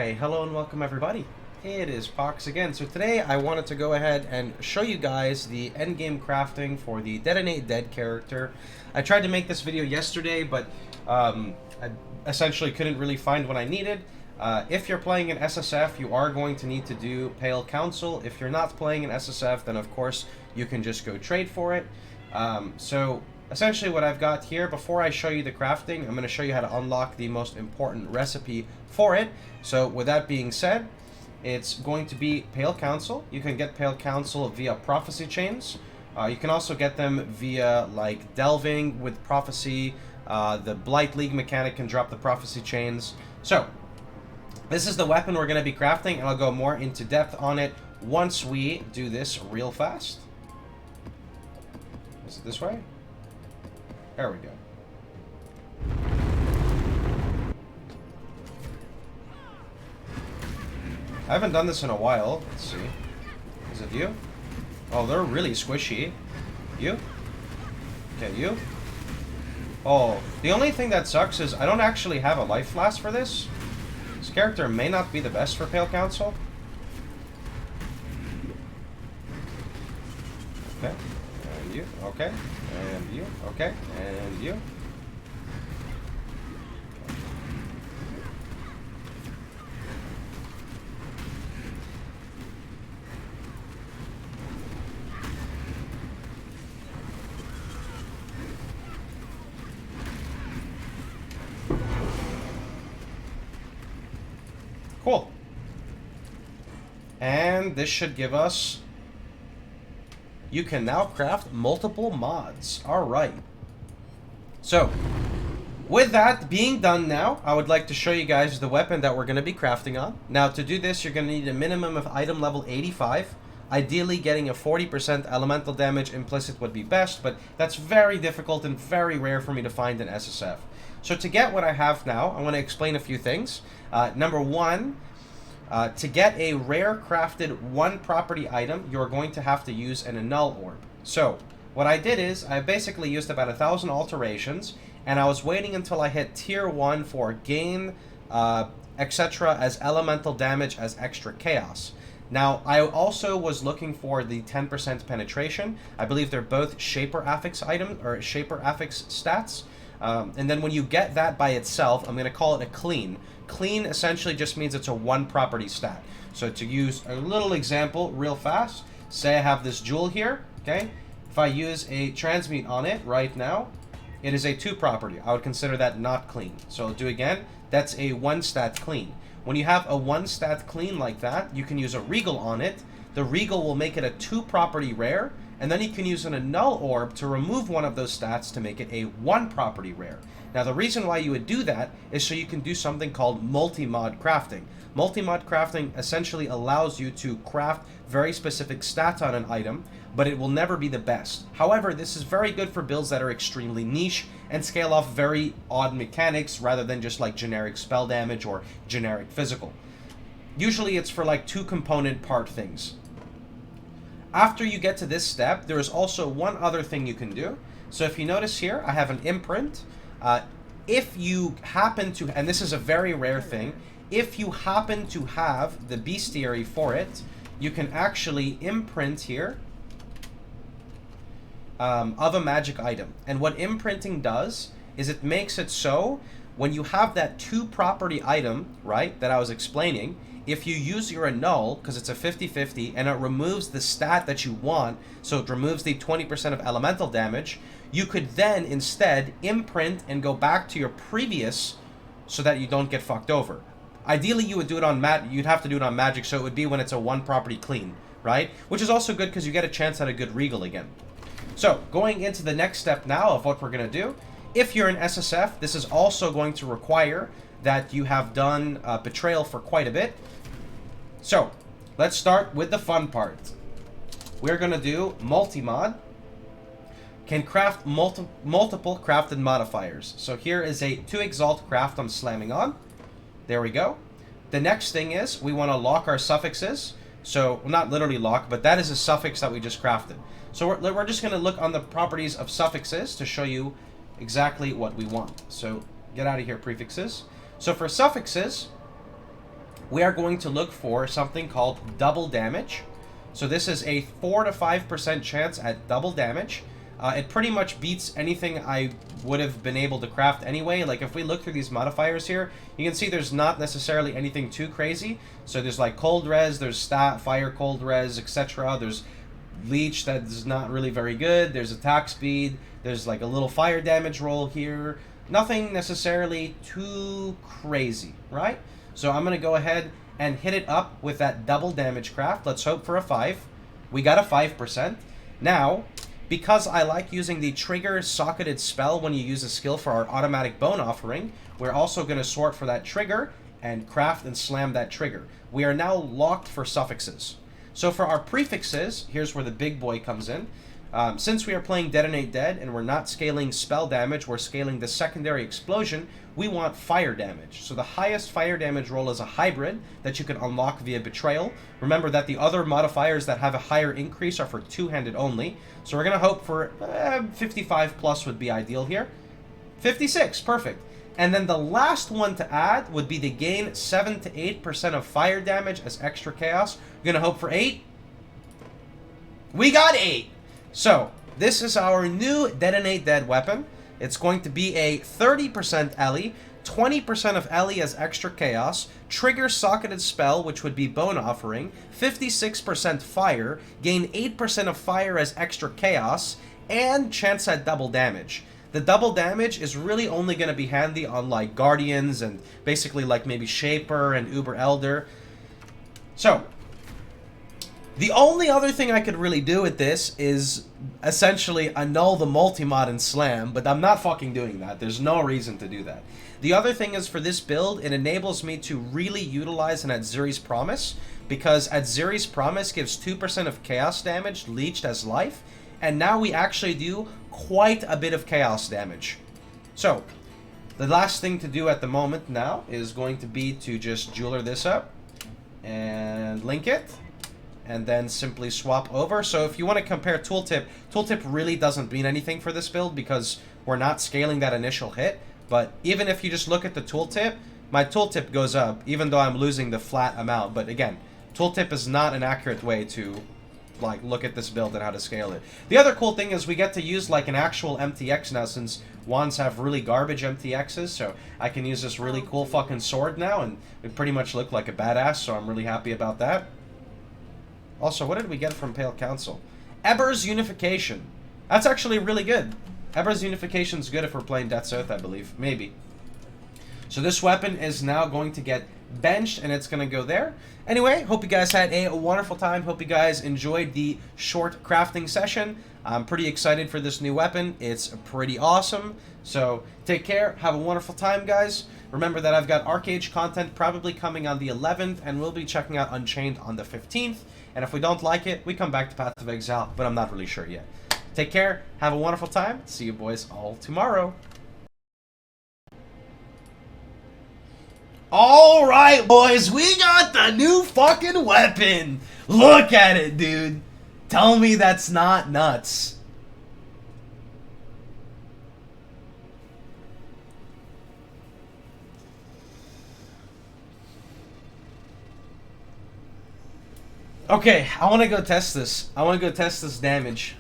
Hi, hello and welcome everybody. It is Pox again. So today I wanted to go ahead and show you guys the endgame crafting for the Detonate Dead character. I tried to make this video yesterday, but I essentially couldn't really find what I needed. If you're playing an SSF, you are going to need to do Pale Council. If you're not playing an SSF, then of course you can just go trade for it. So essentially what I've got here, before I show you the crafting, I'm going to show you how to unlock the most important recipe for it. So with that being said, it's going to be Pale Council. You can get Pale Council via Prophecy Chains. You can also get them via like Delving with Prophecy. The Blight League mechanic can drop the Prophecy Chains. So this is the weapon we're going to be crafting, and I'll go more into depth on it once we do this real fast. Is it this way? There we go. I haven't done this in a while. Let's see. Is it you? Oh, they're really squishy. You? Okay, you? Oh, the only thing that sucks is I don't actually have a life flask for this. This character may not be the best for Pale Council. Okay. And you. Okay. And you. Okay. And you. Cool. And this should give us... You can now craft multiple mods. Alright. So, with that being done now, I would like to show you guys the weapon that we're going to be crafting on. Now, to do this, you're going to need a minimum of item level 85. Ideally, getting a 40% elemental damage implicit would be best, but that's very difficult and very rare for me to find in SSF. So to get what I have now, I want to explain a few things. Number one, to get a rare crafted one property item, you're going to have to use an annul orb. So what I did is I basically used about 1,000 alterations, and I was waiting until I hit tier 1 for gain, etc. as elemental damage as extra chaos. Now, I also was looking for the 10% penetration. I believe they're both Shaper Affix item or Shaper Affix stats. And then when you get that by itself, I'm going to call it a clean. Clean essentially just means it's a one property stat. So to use a little example real fast, say I have this jewel here, okay? If I use a transmute on it right now, it is a 2 property. I would consider that not clean. So I'll do again, that's a 1 stat clean. When you have a 1 stat clean like that, you can use a regal on it. The regal will make it a 2 property rare, and then you can use an annul orb to remove one of those stats to make it a 1 property rare. Now the reason why you would do that is so you can do something called multi-mod crafting. Multi-mod crafting essentially allows you to craft very specific stats on an item, but it will never be the best. However, this is very good for builds that are extremely niche and scale off very odd mechanics rather than just like generic spell damage or generic physical. Usually it's for like 2 component part things. After you get to this step, there is also one other thing you can do. So if you notice here, I have an imprint. If you happen to, and this is a very rare thing, if you happen to have the bestiary for it, you can actually imprint here of a magic item. And what imprinting does is it makes it so when you have that 2 property item, right, that I was explaining, if you use your annul, because it's a 50-50, and it removes the stat that you want, so it removes the 20% of elemental damage, you could then instead imprint and go back to your previous so that you don't get fucked over. Ideally, you would do it on you'd have to do it on magic, so it would be when it's a 1 property clean, right? Which is also good because you get a chance at a good regal again. So, going into the next step now of what we're going to do, if you're an SSF, this is also going to require that you have done Betrayal for quite a bit. So, let's start with the fun part. We're going to do Multimod. Can craft multiple crafted modifiers. So here is a 2 Exalt craft I'm slamming on. There we go. The next thing is we want to lock our suffixes. So, not literally lock, but that is a suffix that we just crafted. So we're just going to look on the properties of suffixes to show you exactly what we want. So get out of here, prefixes. So for suffixes, we are going to look for something called double damage. So this is a 4 to 5% chance at double damage. It pretty much beats anything I would have been able to craft anyway. Like, if we look through these modifiers here, you can see there's not necessarily anything too crazy. So there's like cold res, there's stat, fire, cold res, etc. There's leech that is not really very good. There's attack speed. There's like a little fire damage roll here. Nothing necessarily too crazy, right? So I'm going to go ahead and hit it up with that double damage craft. Let's hope for a 5. We got a 5%. Now, because I like using the trigger socketed spell when you use a skill for our automatic bone offering, we're also going to sort for that trigger and craft and slam that trigger. We are now locked for suffixes. So for our prefixes, here's where the big boy comes in. Since we are playing Detonate Dead and we're not scaling spell damage, we're scaling the secondary explosion, we want fire damage. So the highest fire damage roll is a hybrid that you can unlock via Betrayal. Remember that the other modifiers that have a higher increase are for two-handed only. So we're going to hope for 55 plus would be ideal here. 56, perfect. And then the last one to add would be the gain 7 to 8% of fire damage as extra chaos. We're going to hope for 8. We got 8. So, this is our new Detonate Dead weapon. It's going to be a 30% Ellie, 20% of Ellie as extra chaos, trigger socketed spell, which would be bone offering, 56% fire, gain 8% of fire as extra chaos, and chance at double damage. The double damage is really only going to be handy on like Guardians and basically like maybe Shaper and Uber Elder. So, the only other thing I could really do with this is essentially annul the multi-mod and slam, but I'm not fucking doing that. There's no reason to do that. The other thing is for this build, it enables me to really utilize an Atziri's Promise, because Atziri's Promise gives 2% of chaos damage leached as life, and now we actually do quite a bit of chaos damage. So, the last thing to do at the moment now is going to be to just jeweler this up and link it, and then simply swap over. So if you want to compare tooltip, tooltip really doesn't mean anything for this build because we're not scaling that initial hit. But even if you just look at the tooltip, my tooltip goes up, even though I'm losing the flat amount. But again, tooltip is not an accurate way to like look at this build and how to scale it. The other cool thing is we get to use like an actual MTX now, since wands have really garbage MTXs, so I can use this really cool fucking sword now, and it pretty much look like a badass, so I'm really happy about that. Also, what did we get from Pale Council? Eber's Unification. That's actually really good. Eber's Unification's good if we're playing Death's Oath, I believe. Maybe. So this weapon is now going to get benched, and it's going to go there. Anyway, hope you guys had a wonderful time. Hope you guys enjoyed the short crafting session. I'm pretty excited for this new weapon. It's pretty awesome. So take care. Have a wonderful time, guys. Remember that I've got Arcade content probably coming on the 11th, and we'll be checking out Unchained on the 15th. And if we don't like it, we come back to Path of Exile, but I'm not really sure yet. Take care. Have a wonderful time. See you boys all tomorrow. Alright, boys, we got the new fucking weapon. Look at it, dude. Tell me that's not nuts. Okay, I want to go test this. I want to go test this damage.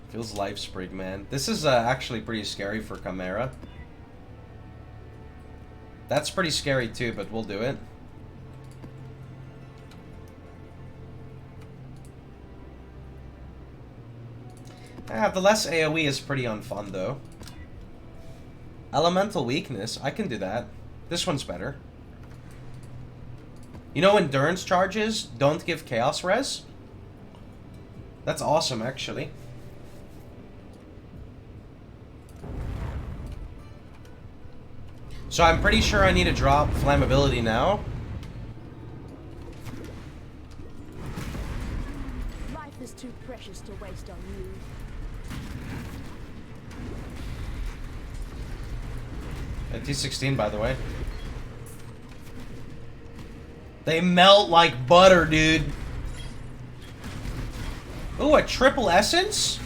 Feels life sprig, man. This is actually pretty scary for Chimera. That's pretty scary too, but we'll do it. The less AoE is pretty unfun though. Elemental weakness, I can do that. This one's better. You know, endurance charges don't give chaos res? That's awesome, actually. So I'm pretty sure I need to drop flammability now. Life is too precious to waste on you. A t16, by the way. They melt like butter, dude. Ooh, a triple essence?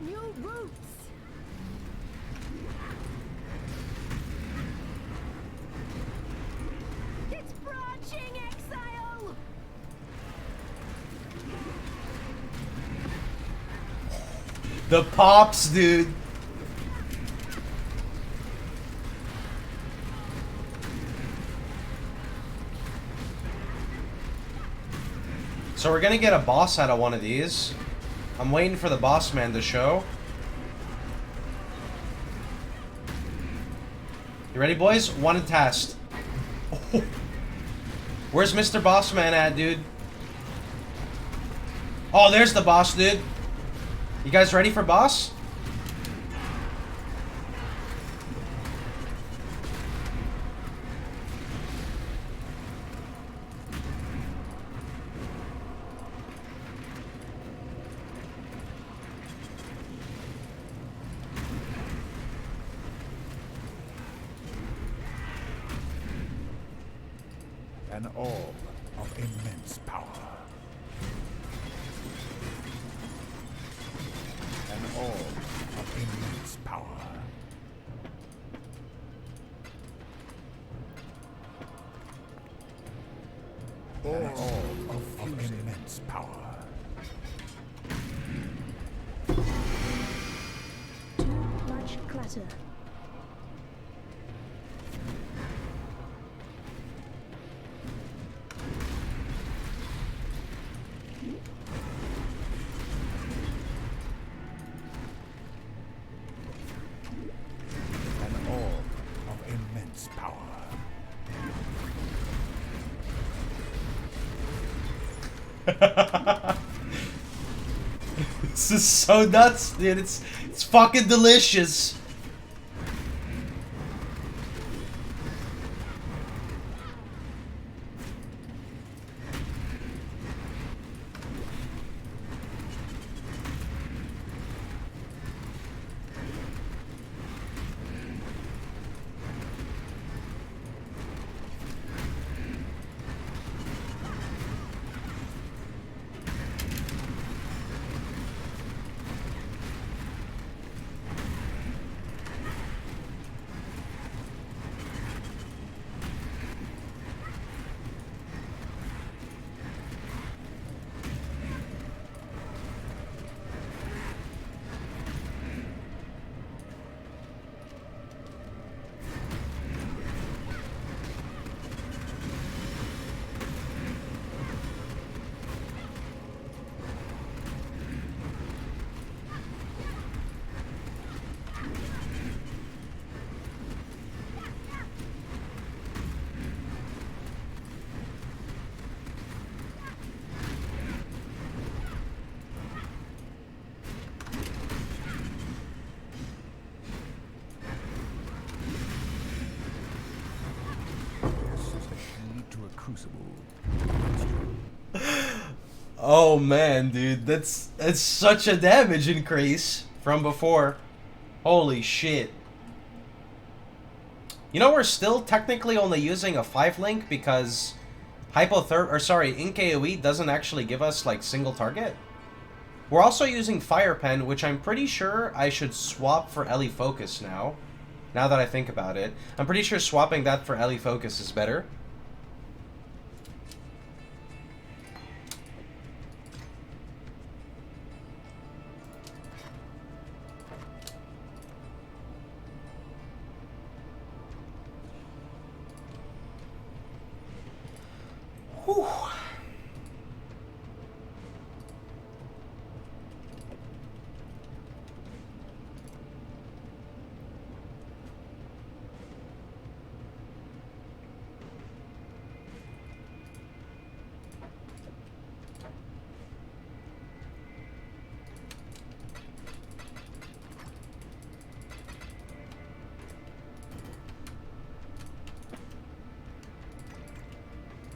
New routes! It's branching, Exile! The pops, dude. So we're gonna get a boss out of one of these. I'm waiting for the boss man to show. You ready, boys? One test. Oh. Where's Mr. Boss Man at, dude? Oh, there's the boss, dude. You guys ready for boss? An orb of immense power. An orb of immense power. An orb of immense power. Too much clutter. An orb of immense power. This is so nuts, dude. It's fucking delicious. Oh man, dude, that's such a damage increase from before. Holy shit. You know, we're still technically only using a 5-link because Ink AoE doesn't actually give us like single target. We're also using Fire Pen, which I'm pretty sure I should swap for Ellie Focus now now that I think about it. I'm pretty sure swapping that for Ellie Focus is better. Whew.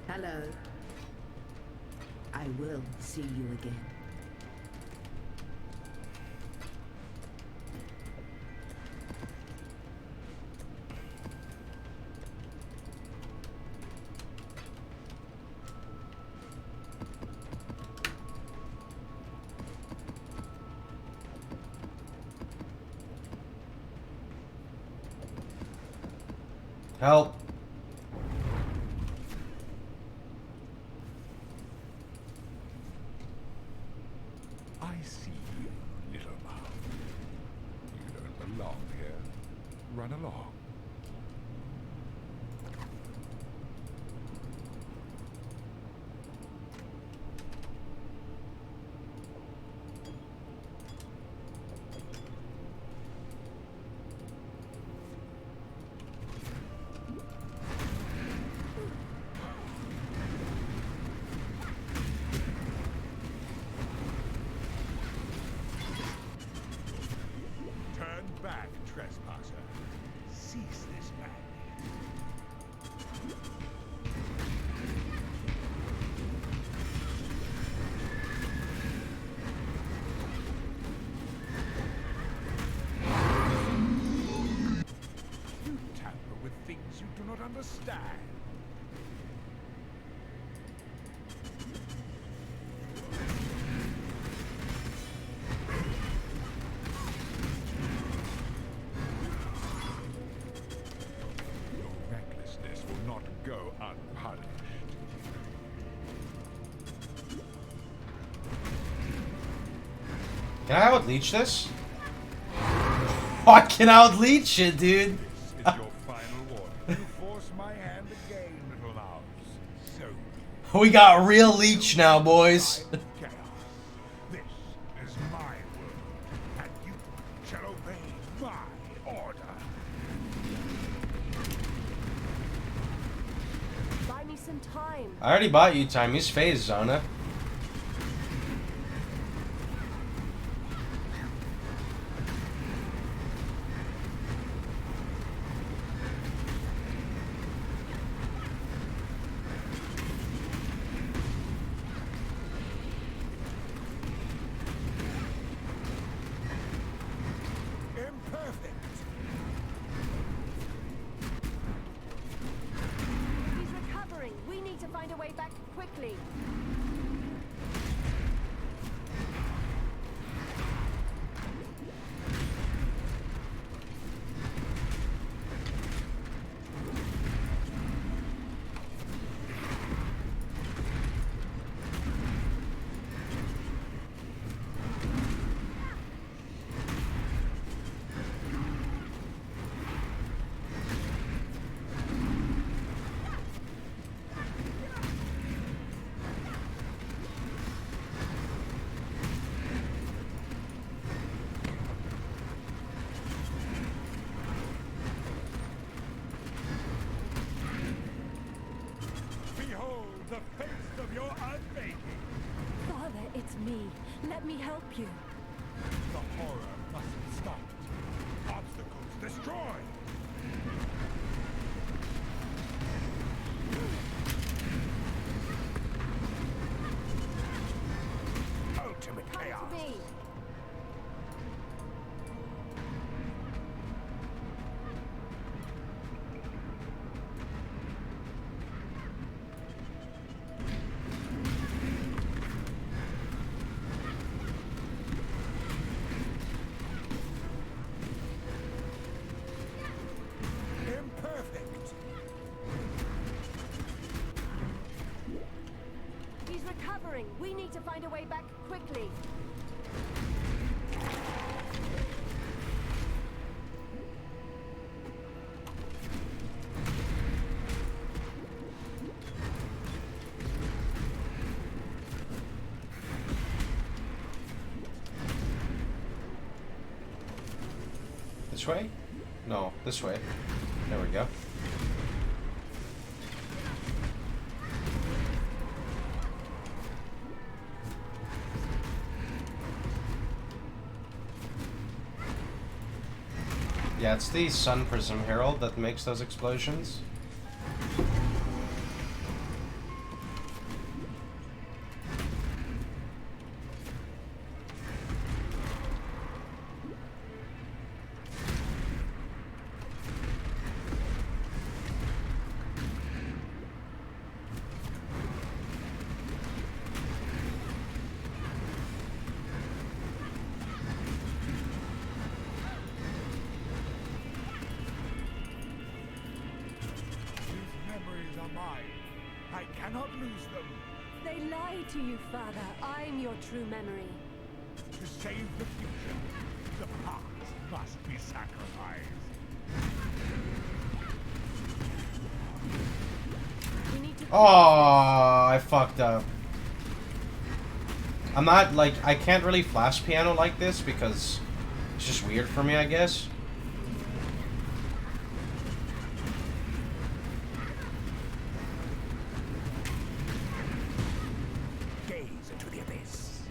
Hello. I will see you again. Help. I see you, little mouth. You don't belong here. Run along. Turn back, trespasser. Cease this madness. You tamper with things you do not understand. Your recklessness will not go unpunished. Can I outleech this? Oh, I can outleech it, dude. This is your final warning. You force my hand again, little mouse. So We got real leech now, boys. chaos. This is my world, and you shall obey my order. Buy me some time. I already bought you time. He's phased, Zona. Imperfect. He's recovering. We need to find a way back quickly. Behold the face of your unmaking. Father, it's me. Let me help you. The horror must stop. Obstacles destroyed. Ultimate Come chaos. to me. We need to find a way back quickly. This way? No, this way. There we go. Yeah, it's the Sun Prism Herald that makes those explosions. I cannot lose them. They lied to you, Father. I'm your true memory. To save the future, the past must be sacrificed. We need to. Oh, I fucked up. I'm not, like, I can't really flash piano like this because it's just weird for me, I guess. Gaze into the abyss.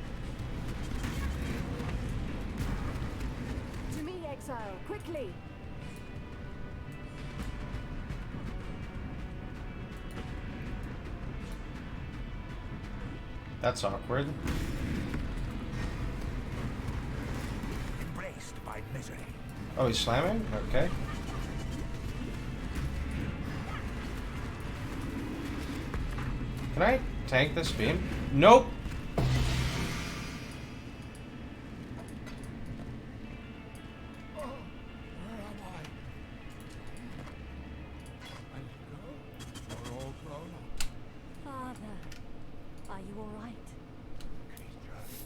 To me, Exile, quickly. That's awkward. Embraced by misery. Oh, he's slamming? Okay. Can I tank this beam? Nope! Oh, where am I? You're all grown up. Father, are you all right?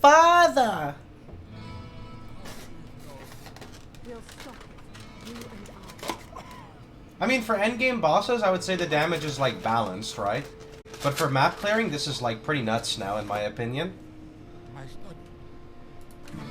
Father! We'll stop it. You and I. I mean, for endgame bosses, I would say the damage is, like, balanced, right? But for map clearing, this is, like, pretty nuts now, in my opinion.